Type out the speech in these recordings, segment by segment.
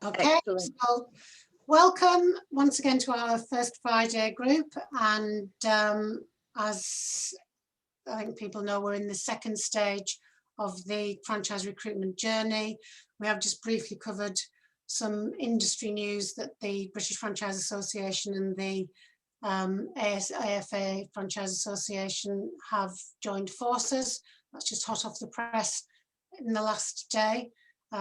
Okay, Excellent. so welcome once again to our first Friday group, and as I think people know, we're in the second stage of the franchise recruitment journey. We have just briefly covered some industry news that the British Franchise Association and the AFA Franchise Association have joined forces. That's just hot off the press in the last day.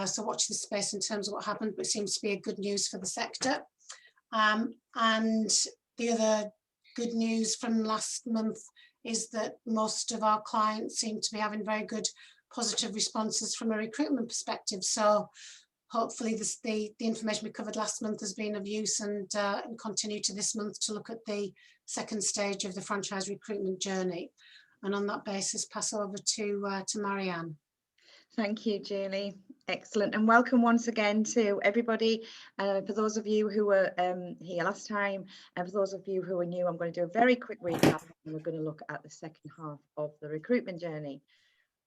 So watch this space in terms of what happened, but it seems to be a good news for the sector. And the other good news from last month is that most of our clients seem to be having very good positive responses from a recruitment perspective. So hopefully the information we covered last month has been of use, and continue to this month to look at the second stage of the franchise recruitment journey. And on that basis, pass over to Marianne. Thank you, Julie. Excellent. And welcome once again to everybody. For those of you who were here last time, and for those of you who are new, I'm going to do a very quick recap, and we're going to look at the second half of the recruitment journey.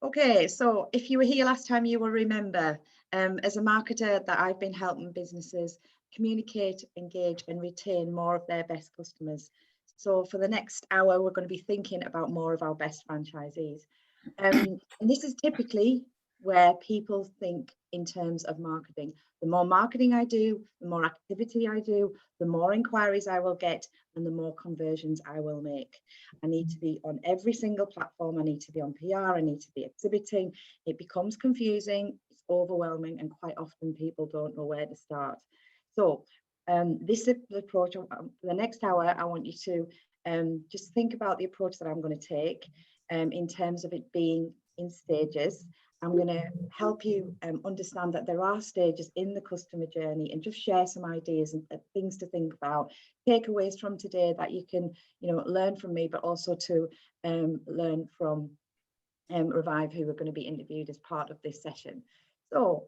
Okay, so if you were here last time, you will remember as a marketer that I've been helping businesses communicate, engage and retain more of their best customers. So for the next hour, we're going to be thinking about more of our best franchisees. And this is typically where people think in terms of marketing. The more marketing I do, the more activity I do, the more inquiries I will get, and the more conversions I will make. I need to be on every single platform. I need to be on PR. I need to be exhibiting. It becomes confusing, it's overwhelming, and quite often people don't know where to start. So this is the approach. For the next hour, I want you to just think about the approach that I'm going to take in terms of it being in stages. I'm going to help you understand that there are stages in the customer journey, and just share some ideas and things to think about, takeaways from today that you can, learn from me, but also to learn from Revive, who are going to be interviewed as part of this session. So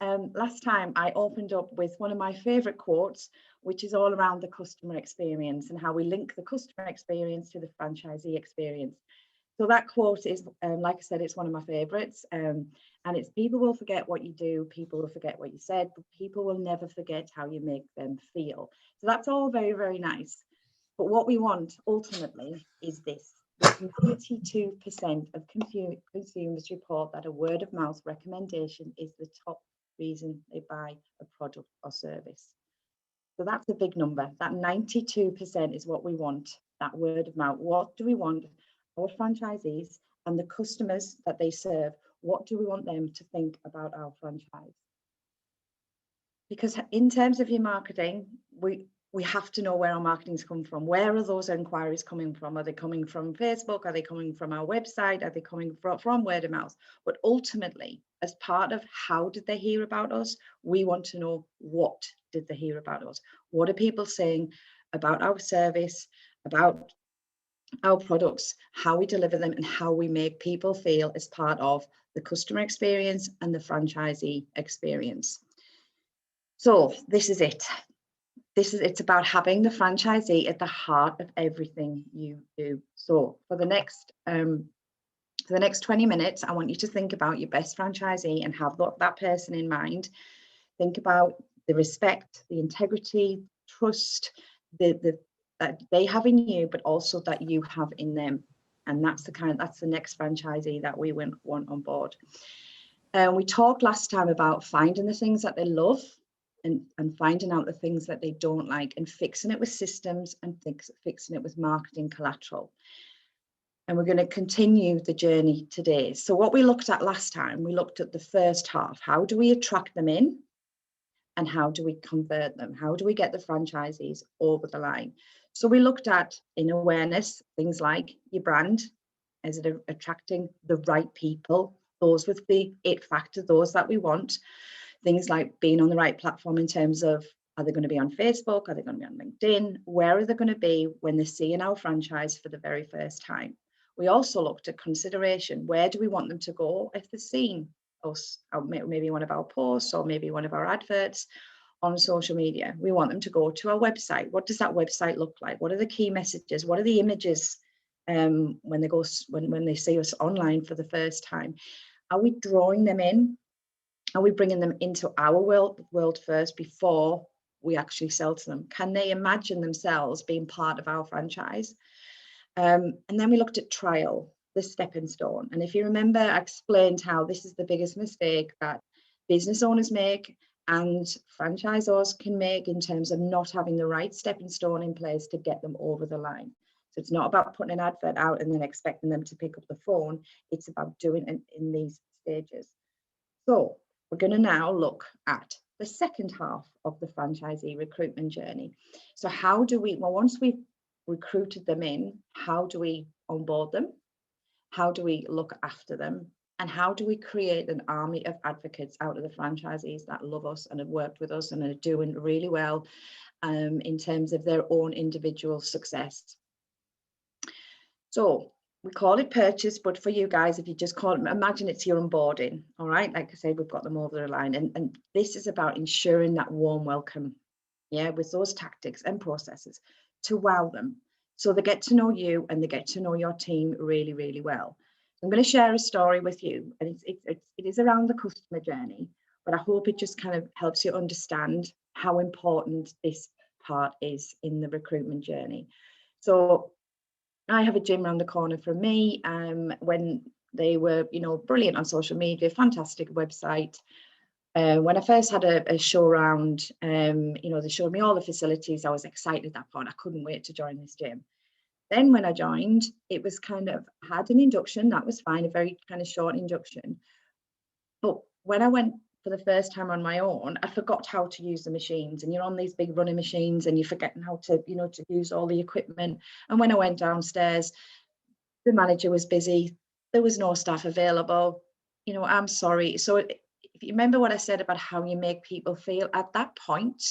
last time I opened up with one of my favorite quotes, which is all around the customer experience and how we link the customer experience to the franchisee experience. So that quote is, like I said, it's one of my favorites, and it's: people will forget what you do, people will forget what you said, but people will never forget how you make them feel. So that's all very, very nice. But what we want ultimately is this: 92% of consumers report that a word of mouth recommendation is the top reason they buy a product or service. So that's a big number. That 92% is what we want, that word of mouth. What do we want our franchisees and the customers that they serve, what do we want them to think about our franchise? Because in terms of your marketing, we have to know where our marketing's come from. Where are those inquiries coming from? Are they coming from Facebook? Are they coming from our website? Are they coming from word of mouth? But ultimately, as part of how did they hear about us, we want to know, what did they hear about us? What are people saying about our service, about our products, how we deliver them, and how we make people feel as part of the customer experience and the franchisee experience. So this is it. It's about having the franchisee at the heart of everything you do. So for the next 20 minutes, I want you to think about your best franchisee and have that person in mind. Think about the respect, the integrity, trust, that they have in you, but also that you have in them. And that's the next franchisee that we want on board. We talked last time about finding the things that they love and finding out the things that they don't like, and fixing it with systems and fixing it with marketing collateral. And we're going to continue the journey today. So what we looked at last time, we looked at the first half. How do we attract them in? And how do we convert them? How do we get the franchisees over the line? So we looked at, in awareness, things like your brand. Is it attracting the right people? Those with the it factor, those that we want. Things like being on the right platform in terms of, are they going to be on Facebook? Are they going to be on LinkedIn? Where are they going to be when they're seeing our franchise for the very first time? We also looked at consideration. Where do we want them to go if they're seeing us, maybe one of our posts or maybe one of our adverts on social media? We want them to go to our website. What does that website look like? What are the key messages? What are the images when they see us online for the first time? Are we drawing them in? Are we bringing them into our world first before we actually sell to them? Can they imagine themselves being part of our franchise? And then we looked at trial, the stepping stone. And if you remember, I explained how this is the biggest mistake that business owners make and franchisors can make in terms of not having the right stepping stone in place to get them over the line. So it's not about putting an advert out and then expecting them to pick up the phone. It's about doing it in these stages. So we're going to now look at the second half of the franchisee recruitment journey. So how do we, well, once we've recruited them in, how do we onboard them? How do we look after them? And how do we create an army of advocates out of the franchisees that love us and have worked with us and are doing really well in terms of their own individual success? So we call it purchase, but for you guys, if you just call it, imagine it's your onboarding. All right, like I said, we've got them over the line, and this is about ensuring that warm welcome, yeah, with those tactics and processes to wow them, so they get to know you and they get to know your team really, really well. I'm going to share a story with you, and it is around the customer journey, but I hope it just kind of helps you understand how important this part is in the recruitment journey. So I have a gym around the corner from me. When they were, brilliant on social media, fantastic website. When I first had a show around, they showed me all the facilities. I was excited at that point. I couldn't wait to join this gym. Then when I joined, it was kind of, had an induction. That was fine, a very kind of short induction. But when I went for the first time on my own, I forgot how to use the machines, and you're on these big running machines and you're forgetting how to, to use all the equipment. And when I went downstairs, the manager was busy. There was no staff available. I'm sorry. So if you remember what I said about how you make people feel, at that point,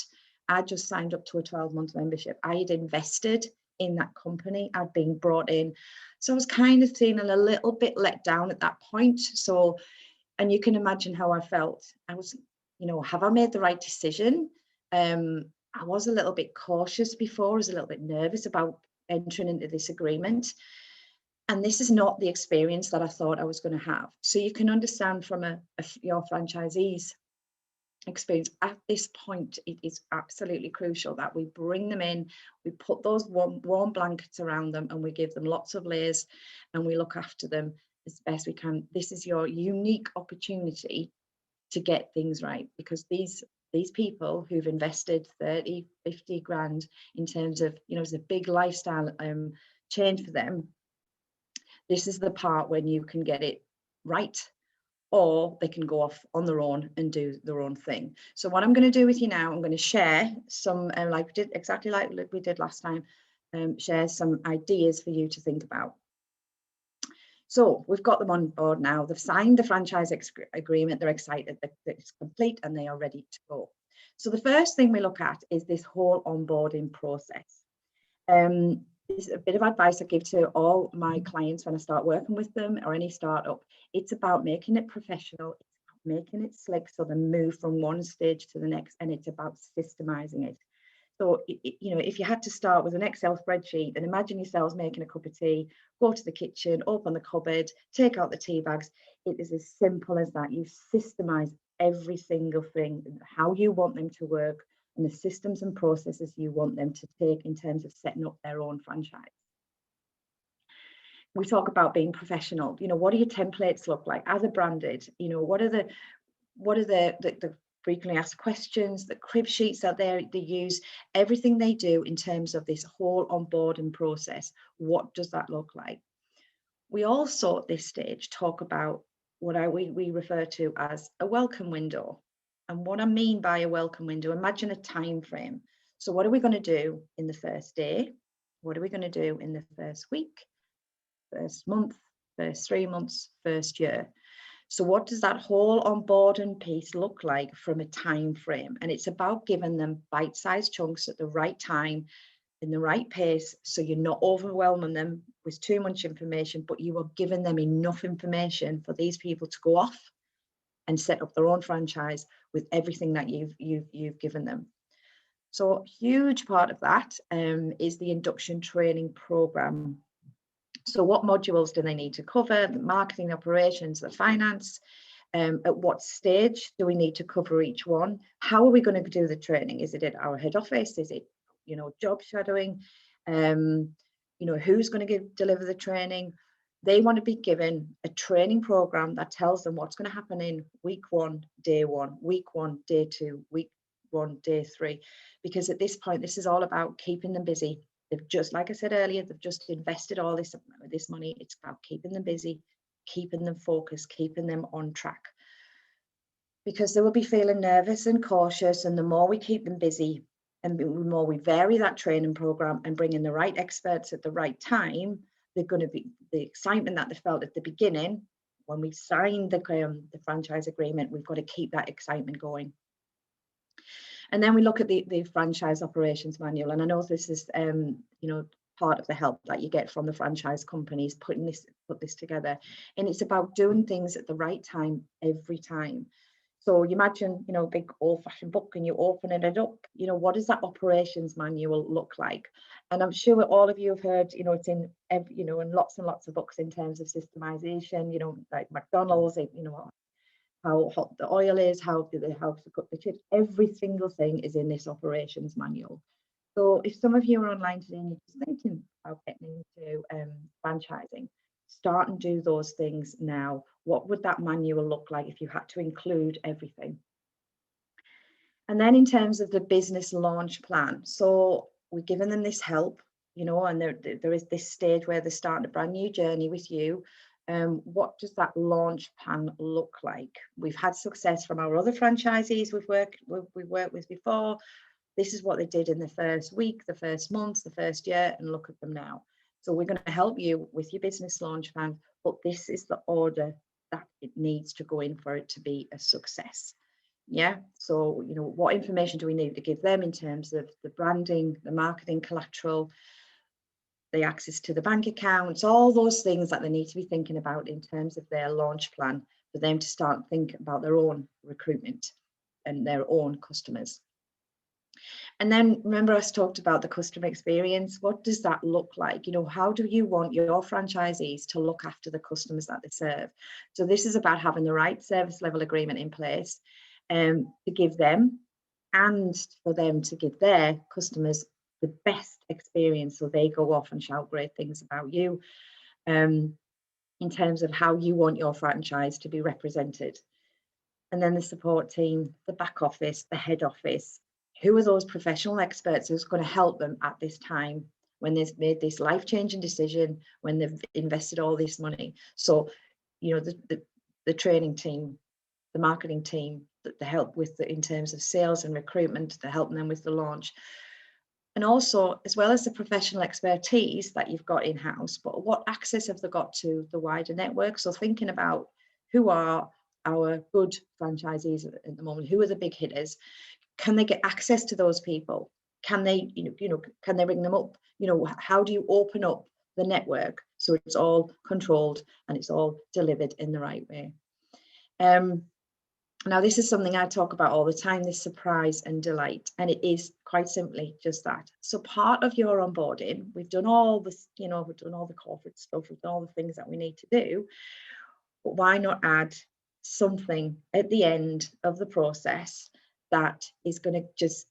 I just signed up to a 12-month membership. I had invested in that company. I'd been brought in. So I was kind of feeling a little bit let down at that point. So, and you can imagine how I felt. I was, have I made the right decision? I was a little bit cautious before. I was a little bit nervous about entering into this agreement. And this is not the experience that I thought I was going to have. So you can understand from your franchisees' experience at this point, it is absolutely crucial that we bring them in, we put those warm blankets around them, and we give them lots of layers, and we look after them as best we can. This is your unique opportunity to get things right, because these people who've invested 30, 50 grand in terms of, it's a big lifestyle change for them. This is the part when you can get it right, or they can go off on their own and do their own thing. So what I'm going to do with you now, I'm going to share some, exactly like we did last time, share some ideas for you to think about. So we've got them on board now. They've signed the franchise agreement. They're excited that it's complete and they are ready to go. So the first thing we look at is this whole onboarding process. This is a bit of advice I give to all my clients when I start working with them, or any startup. It's about making it professional, it's about making it slick so they move from one stage to the next, and it's about systemizing it. So, if you had to start with an Excel spreadsheet, and imagine yourselves making a cup of tea, go to the kitchen, open the cupboard, take out the tea bags. It is as simple as that. You systemize every single thing, how you want them to work, and the systems and processes you want them to take in terms of setting up their own franchise. We talk about being professional. What do your templates look like as a branded? What are the frequently asked questions, the crib sheets that they use, everything they do in terms of this whole onboarding process. What does that look like? We also at this stage talk about what we refer to as a welcome window. And what I mean by a welcome window, imagine a time frame. So what are we going to do in the first day? What are we going to do in the first week, first month, first 3 months, first year? So what does that whole onboarding piece look like from a time frame? And it's about giving them bite-sized chunks at the right time, in the right pace, so you're not overwhelming them with too much information, but you are giving them enough information for these people to go off and set up their own franchise with everything that you've given them. So a huge part of that is the induction training program. So what modules do they need to cover? The marketing, operations, the finance, At what stage do we need to cover each one? How are we going to do the training? Is it at our head office? Is it, job shadowing? Who's going to deliver the training? They want to be given a training program that tells them what's going to happen in week 1, day 1, week 1, day 2, week 1, day 3, because at this point, this is all about keeping them busy. They've just, like I said earlier, they've just invested all this money. It's about keeping them busy, keeping them focused, keeping them on track, because they will be feeling nervous and cautious. And the more we keep them busy and the more we vary that training program and bring in the right experts at the right time, they're going to be, the excitement that they felt at the beginning when we signed the franchise agreement, we've got to keep that excitement going. And then we look at the franchise operations manual, and I know this is part of the help that you get from the franchise companies put this together, and it's about doing things at the right time every time. So you imagine, a big old-fashioned book, and you open it up, what does that operations manual look like? And I'm sure all of you have heard, it's in in lots and lots of books in terms of systemization, like McDonald's, how hot the oil is, how to cook the chips. Every single thing is in this operations manual. So if some of you are online today and you're just thinking about getting into franchising, start and do those things now. What would that manual look like if you had to include everything? And then in terms of the business launch plan, so we're giving them this help, and there is this stage where they're starting a brand new journey with you. What does that launch plan look like? We've had success from our other franchisees we've worked with before. This is what they did in the first week, the first month, the first year, and look at them now. So we're going to help you with your business launch plan, but this is the order that it needs to go in for it to be a success. Yeah, so what information do we need to give them in terms of the branding, the marketing collateral, the access to the bank accounts, all those things that they need to be thinking about in terms of their launch plan for them to start thinking about their own recruitment and their own customers. And then remember, I talked about the customer experience. What does that look like? How do you want your franchisees to look after the customers that they serve? So this is about having the right service level agreement in place to give them, and for them to give their customers the best experience, so they go off and shout great things about you in terms of how you want your franchise to be represented. And then the support team, the back office, the head office. Who are those professional experts who's going to help them at this time when they've made this life-changing decision, when they've invested all this money? So, the training team, the marketing team, the help with in terms of sales and recruitment, the helping them with the launch. And also, as well as the professional expertise that you've got in-house, but what access have they got to the wider network? So thinking about who are our good franchisees at the moment, who are the big hitters? Can they get access to those people? Can they, can they ring them up? How do you open up the network so it's all controlled and it's all delivered in the right way? Now, this is something I talk about all the time, this surprise and delight, and it is quite simply just that. So part of your onboarding, we've done all this, we've done all the corporate stuff, we've done all the things that we need to do, but why not add something at the end of the process that is going to just,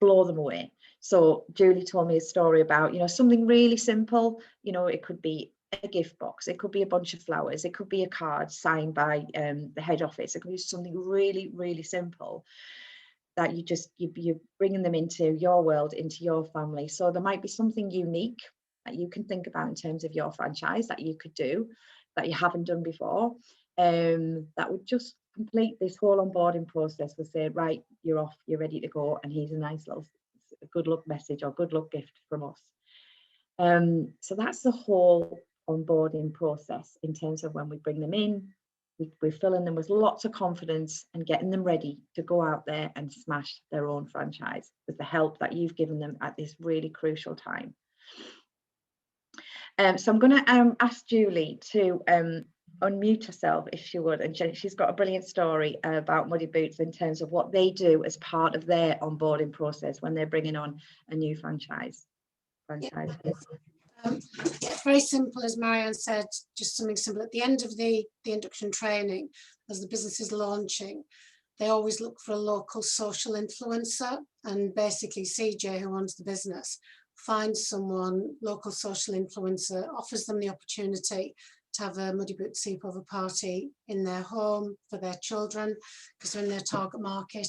blow them away? So Julie told me a story about, something really simple. It could be a gift box, it could be a bunch of flowers, it could be a card signed by the head office, it could be something really, really simple that you're bringing them into your world, into your family. So there might be something unique that you can think about in terms of your franchise that you could do that you haven't done before, that would just complete this whole onboarding process. We'll say, right, you're off, you're ready to go, and here's a nice little good luck message or good luck gift from us. So that's the whole onboarding process in terms of when we bring them in, we're filling them with lots of confidence and getting them ready to go out there and smash their own franchise with the help that you've given them at this really crucial time. So I'm going to ask Julie to unmute herself if she would, and she's got a brilliant story about Muddy Boots in terms of what they do as part of their onboarding process when they're bringing on a new franchise. Yeah. Yeah, very simple, as Marianne said, just something simple. At the end of the induction training, as the business is launching, they always look for a local social influencer, and basically CJ, who owns the business, finds someone, local social influencer, offers them the opportunity to have a Muddy Boot sleepover party in their home for their children, because they're in their target market.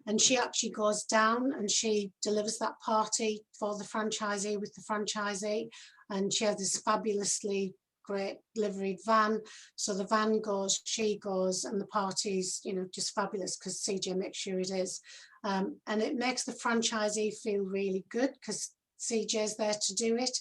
And she actually goes down and she delivers that party for the franchisee with the franchisee. And she has this fabulously great liveried van. So the van goes, she goes, and the party's, you know, just fabulous because CJ makes sure it is. And it makes the franchisee feel really good because CJ's there to do it.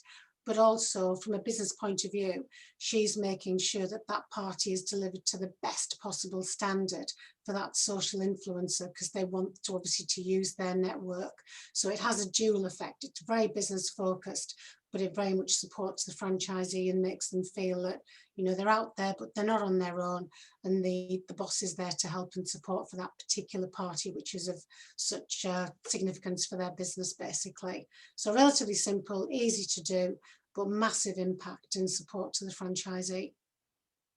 But also from a business point of view, she's making sure that that party is delivered to the best possible standard for that social influencer, because they want to obviously to use their network. So it has a dual effect. It's very business focused, but it very much supports the franchisee and makes them feel that, you know, they're out there, but they're not on their own. And the boss is there to help and support for that particular party, which is of such significance for their business, basically. So relatively simple, easy to do, but massive impact and support to the franchisee.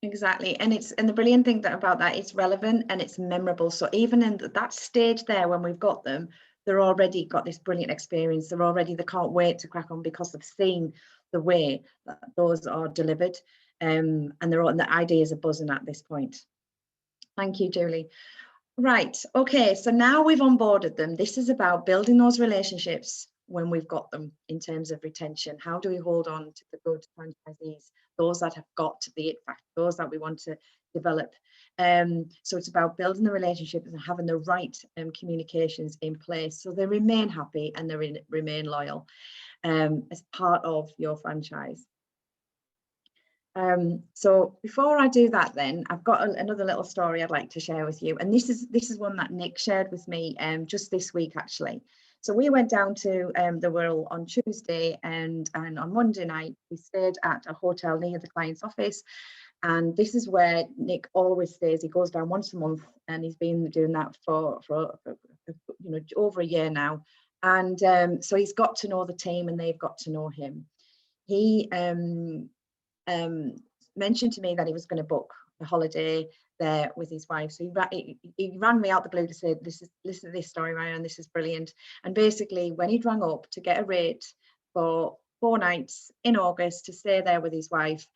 Exactly. And the brilliant thing about that, it's relevant and it's memorable. So even in that stage there, when we've got them, they're already got this brilliant experience. They can't wait to crack on because they've seen the way that those are delivered. And the ideas are buzzing at this point. Thank you, Julie. Right. Okay. So now we've onboarded them. This is about building those relationships when we've got them in terms of retention. How do we hold on to the good franchisees, those that have got the it factor, those that we want to develop? So it's about building the relationships and having the right communications in place so they remain happy and they remain loyal as part of your franchise. So before I do that, then I've got another little story I'd like to share with you, and this is one that Nick shared with me just this week, actually. So we went down to the Wirral on Tuesday, and on Monday night we stayed at a hotel near the client's office, and this is where Nick always stays. He goes down once a month, and he's been doing that for you know, over a year now, and so he's got to know the team and they've got to know him. He mentioned to me that he was going to book a holiday there with his wife. So he rang me out the blue to say, listen to this story, Marianne, this is brilliant. And basically, when he'd rang up to get a rate for 4 nights in August to stay there with his wife,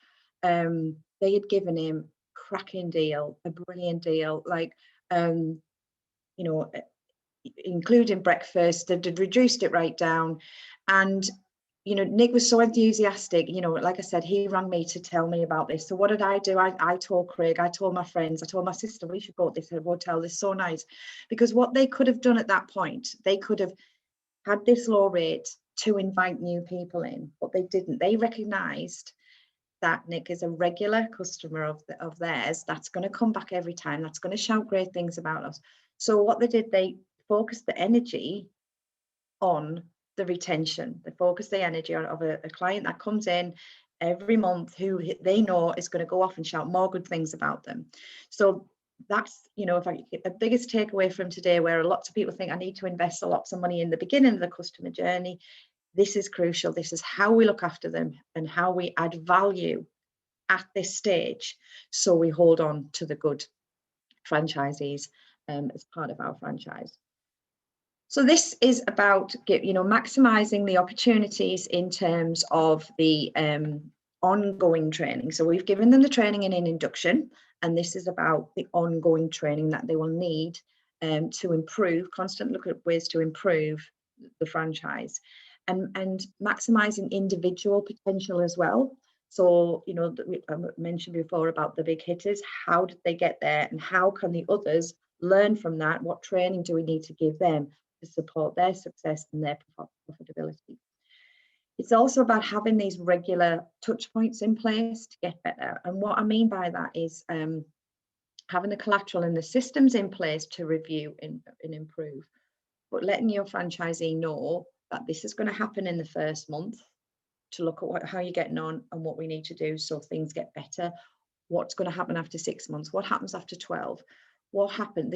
they had given him a cracking deal, a brilliant deal, like, you know, including breakfast. They'd reduced it right down. And you know, Nick was so enthusiastic. You know, like I said, he rang me to tell me about this. So what did I do? I told Craig, I told my friends, I told my sister, we should go to this hotel. This is so nice. Because what they could have done at that point, they could have had this low rate to invite new people in, but they didn't. They recognised that Nick is a regular customer of theirs that's going to come back every time, that's going to shout great things about us. So what they did, they focused the energy on the retention. They focus the energy of a client that comes in every month who they know is going to go off and shout more good things about them. So that's, you know, a biggest takeaway from today, where lots of people think I need to invest lots of money in the beginning of the customer journey. This is crucial. This is how we look after them and how we add value at this stage, so we hold on to the good franchisees as part of our franchise. So this is about, you know, maximizing the opportunities in terms of the ongoing training. So we've given them the training in an induction, and this is about the ongoing training that they will need to improve, constant look at ways to improve the franchise, and maximizing individual potential as well. So, you know, I mentioned before about the big hitters. How did they get there, and how can the others learn from that? What training do we need to give them to support their success and their profitability? It's also about having these regular touch points in place to get better. And what I mean by that is having the collateral and the systems in place to review and improve, but letting your franchisee know that this is going to happen in the first month, to look at how you're getting on and what we need to do so things get better. What's going to happen after 6 months? What happens after 12? What happened?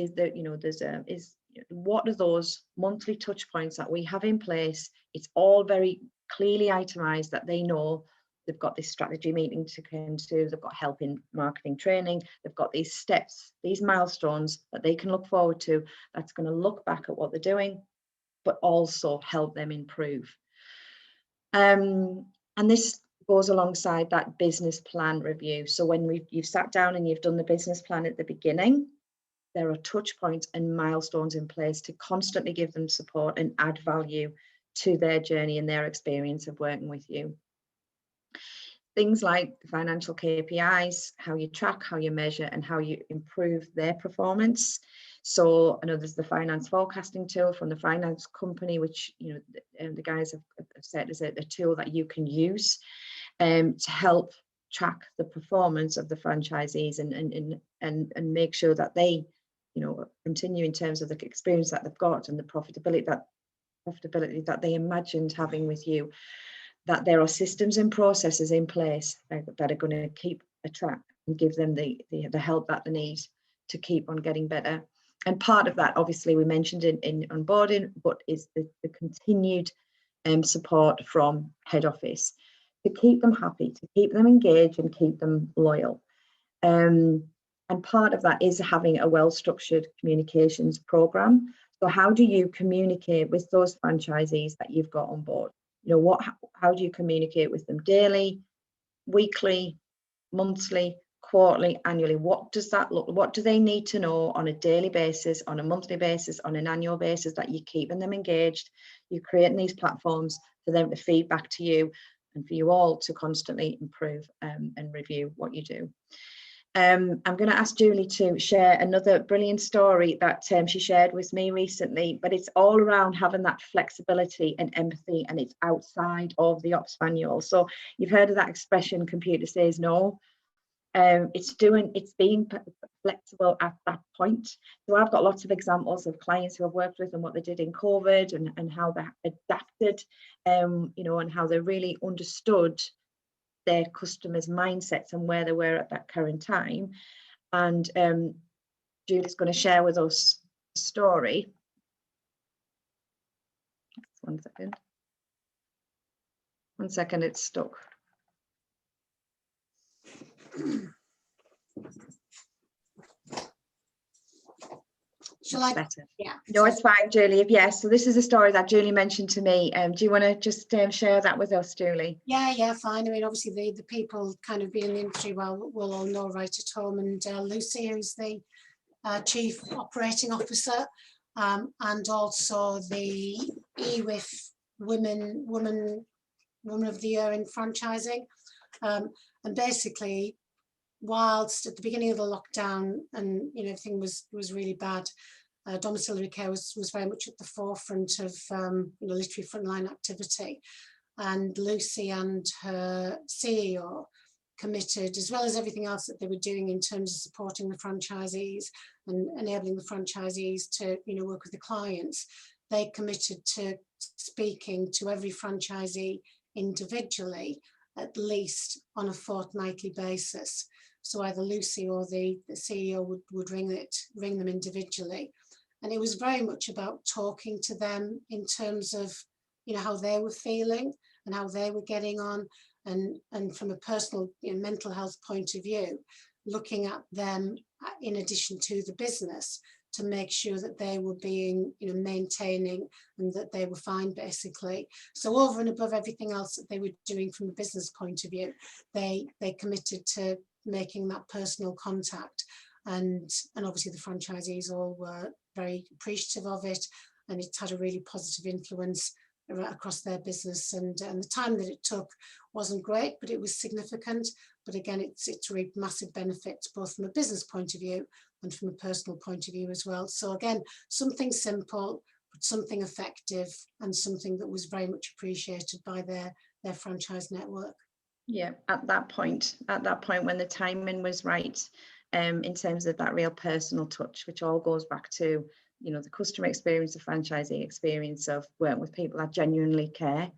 What are those monthly touch points that we have in place? It's all very clearly itemised, that they know they've got this strategy meeting to come to, they've got help in marketing training, they've got these steps, these milestones that they can look forward to, that's going to look back at what they're doing, but also help them improve. And this goes alongside that business plan review. So when you've sat down and you've done the business plan at the beginning, there are touch points and milestones in place to constantly give them support and add value to their journey and their experience of working with you. Things like financial KPIs, how you track, how you measure, and how you improve their performance. So I know there's the finance forecasting tool from the finance company, which the guys have said is a tool that you can use to help track the performance of the franchisees and make sure that they continue in terms of the experience that they've got and the profitability that they imagined having with you. That there are systems and processes in place that are going to keep a track and give them the help that they need to keep on getting better. And part of that, obviously, we mentioned in onboarding, but is the continued support from head office to keep them happy, to keep them engaged and keep them loyal. And part of that is having a well-structured communications program. So how do you communicate with those franchisees that you've got on board? How do you communicate with them daily, weekly, monthly, quarterly, annually? What does that look like? What do they need to know on a daily basis, on a monthly basis, on an annual basis, that you're keeping them engaged? You're creating these platforms for them to feed back to you and for you all to constantly improve and review what you do. I'm going to ask Julie to share another brilliant story that she shared with me recently, but it's all around having that flexibility and empathy, and it's outside of the ops manual. So you've heard of that expression, computer says no. It's being flexible at that point. So I've got lots of examples of clients who I've worked with and what they did in COVID and how they adapted, and how they really understood their customers' mindsets and where they were at that current time. And Julie's going to share with us a story. One second, it's stuck. Shall I? Better. Yeah. No, it's fine, Julie. Yes, so this is a story that Julie mentioned to me. Do you want to just share that with us, Julie? Yeah, fine. I mean, obviously the people kind of being in the industry will all know right at home. And Lucy, who's the Chief Operating Officer, and also the EWIF Woman of the Year in Franchising. And basically, whilst at the beginning of the lockdown and everything was really bad, domiciliary care was very much at the forefront of literally frontline activity. And Lucy and her CEO committed, as well as everything else that they were doing in terms of supporting the franchisees and enabling the franchisees to work with the clients, they committed to speaking to every franchisee individually, at least on a fortnightly basis. So either Lucy or the CEO would ring them individually. And it was very much about talking to them in terms of how they were feeling and how they were getting on, and from a personal mental health point of view, looking at them in addition to the business to make sure that they were being maintaining and that they were fine, basically. So over and above everything else that they were doing from a business point of view, they committed to making that personal contact, and obviously the franchisees all were very appreciative of it, and it's had a really positive influence across their business. And the time that it took wasn't great, but it was significant. But again, it's reaped massive benefits both from a business point of view and from a personal point of view as well. So again, something simple but something effective, and something that was very much appreciated by their franchise network. Yeah, at that point when the timing was right, in terms of that real personal touch, which all goes back to the customer experience, the franchisee experience of working with people that genuinely care.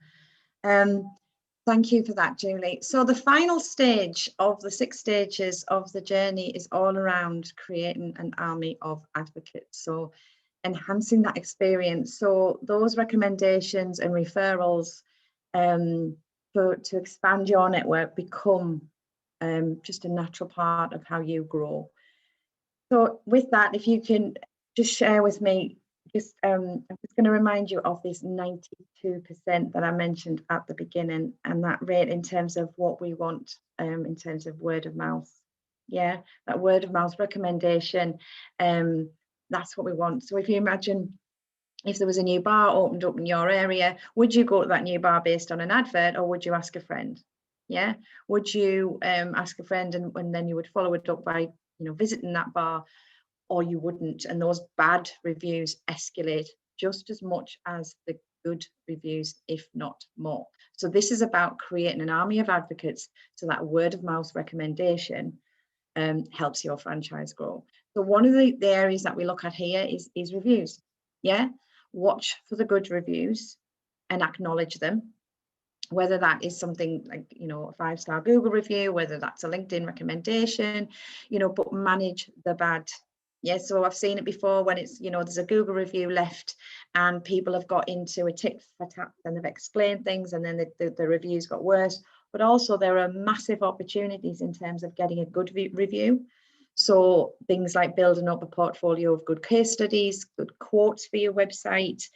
Thank you for that, Julie. So the final stage of the 6 stages of the journey is all around creating an army of advocates. So enhancing that experience. So those recommendations and referrals to expand your network become just a natural part of how you grow. So with that, if you can just share with me, just I'm just going to remind you of this 92% that I mentioned at the beginning, and that rate in terms of what we want in terms of word of mouth. Yeah, that word of mouth recommendation, that's what we want. So if you imagine if there was a new bar opened up in your area, would you go to that new bar based on an advert, or would you ask a friend? Yeah, would you ask a friend and then you would follow it up by visiting that bar, or you wouldn't? And those bad reviews escalate just as much as the good reviews, if not more. So this is about creating an army of advocates so that word of mouth recommendation helps your franchise grow. So one of the areas that we look at here is reviews. Yeah, watch for the good reviews and acknowledge them, whether that is something like a 5-star Google review, whether that's a LinkedIn recommendation, but manage the bad. Yeah, so I've seen it before when it's there's a Google review left and people have got into a tit for tat and they've explained things, and then the reviews got worse. But also there are massive opportunities in terms of getting a good review. So things like building up a portfolio of good case studies, good quotes for your website,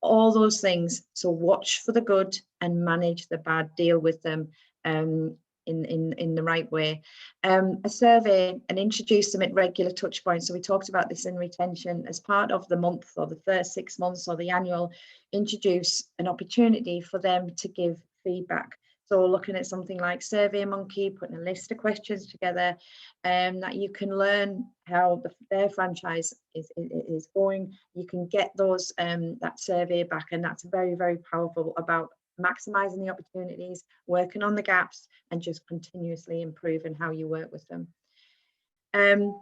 all those things. So watch for the good and manage the bad, deal with them in the right way. A survey and introduce them at regular touch points. So we talked about this in retention as part of the month or the first 6 months or the annual, introduce an opportunity for them to give feedback. So looking at something like SurveyMonkey, putting a list of questions together that you can learn how their franchise is going. You can get those that survey back, and that's very, very powerful about maximizing the opportunities, working on the gaps, and just continuously improving how you work with them. And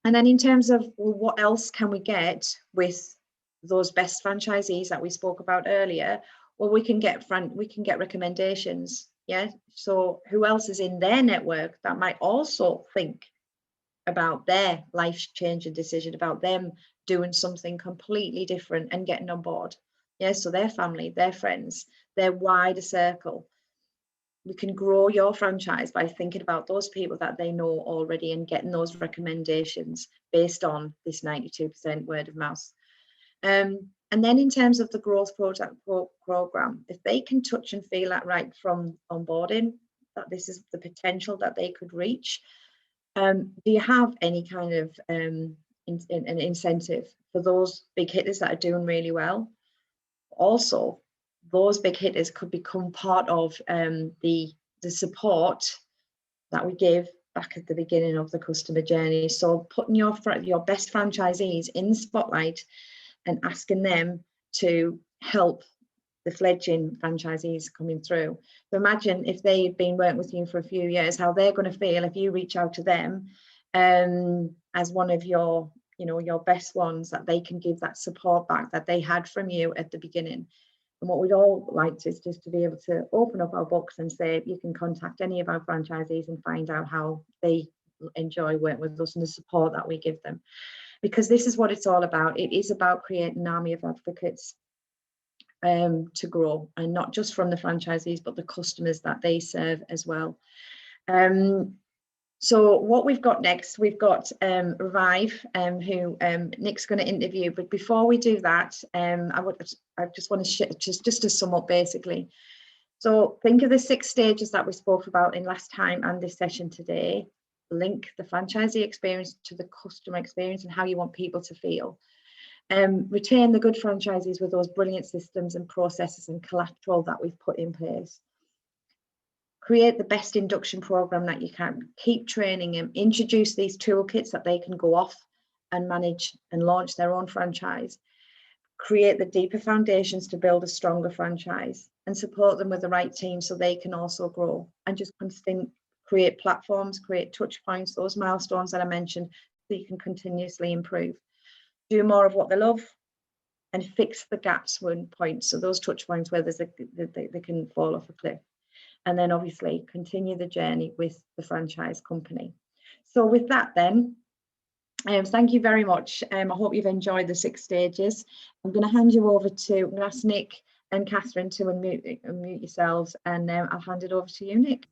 then in terms of what else can we get with those best franchisees that we spoke about earlier? Well, we can get recommendations. Yeah, so who else is in their network that might also think about their life-changing decision, about them doing something completely different and getting on board? Yeah, so their family, their friends, their wider circle. We can grow your franchise by thinking about those people that they know already and getting those recommendations based on this 92% word of mouth. And then in terms of the growth program, if they can touch and feel that right from onboarding, that this is the potential that they could reach, do you have any kind of an incentive for those big hitters that are doing really well? Also, those big hitters could become part of the support that we give back at the beginning of the customer journey. So putting your best franchisees in the spotlight and asking them to help the fledgling franchisees coming through. So imagine if they've been working with you for a few years, how they're going to feel if you reach out to them as one of your best ones, that they can give that support back that they had from you at the beginning. And what we'd all like is just to be able to open up our books and say, you can contact any of our franchisees and find out how they enjoy working with us and the support that we give them. Because this is what it's all about. It is about creating an army of advocates to grow, and not just from the franchisees, but the customers that they serve as well. So what we've got next, we've got Revive, who Nick's going to interview. But before we do that, I just want to just to sum up basically. So think of the 6 stages that we spoke about in last time and this session today. Link the franchisee experience to the customer experience and how you want people to feel. Retain the good franchisees with those brilliant systems and processes and collateral that we've put in place. Create the best induction program that you can. Keep training them. Introduce these toolkits that they can go off and manage and launch their own franchise. Create the deeper foundations to build a stronger franchise, and support them with the right team so they can also grow. And just create platforms, create touch points, those milestones that I mentioned, so you can continuously improve. Do more of what they love and fix the gaps when points. So those touch points where they can fall off a cliff. And then obviously continue the journey with the franchise company. So with that then, thank you very much. I hope you've enjoyed the 6 stages. I'm going to hand you over to, I'm going to ask Nick and Catherine to unmute yourselves, and I'll hand it over to you, Nick.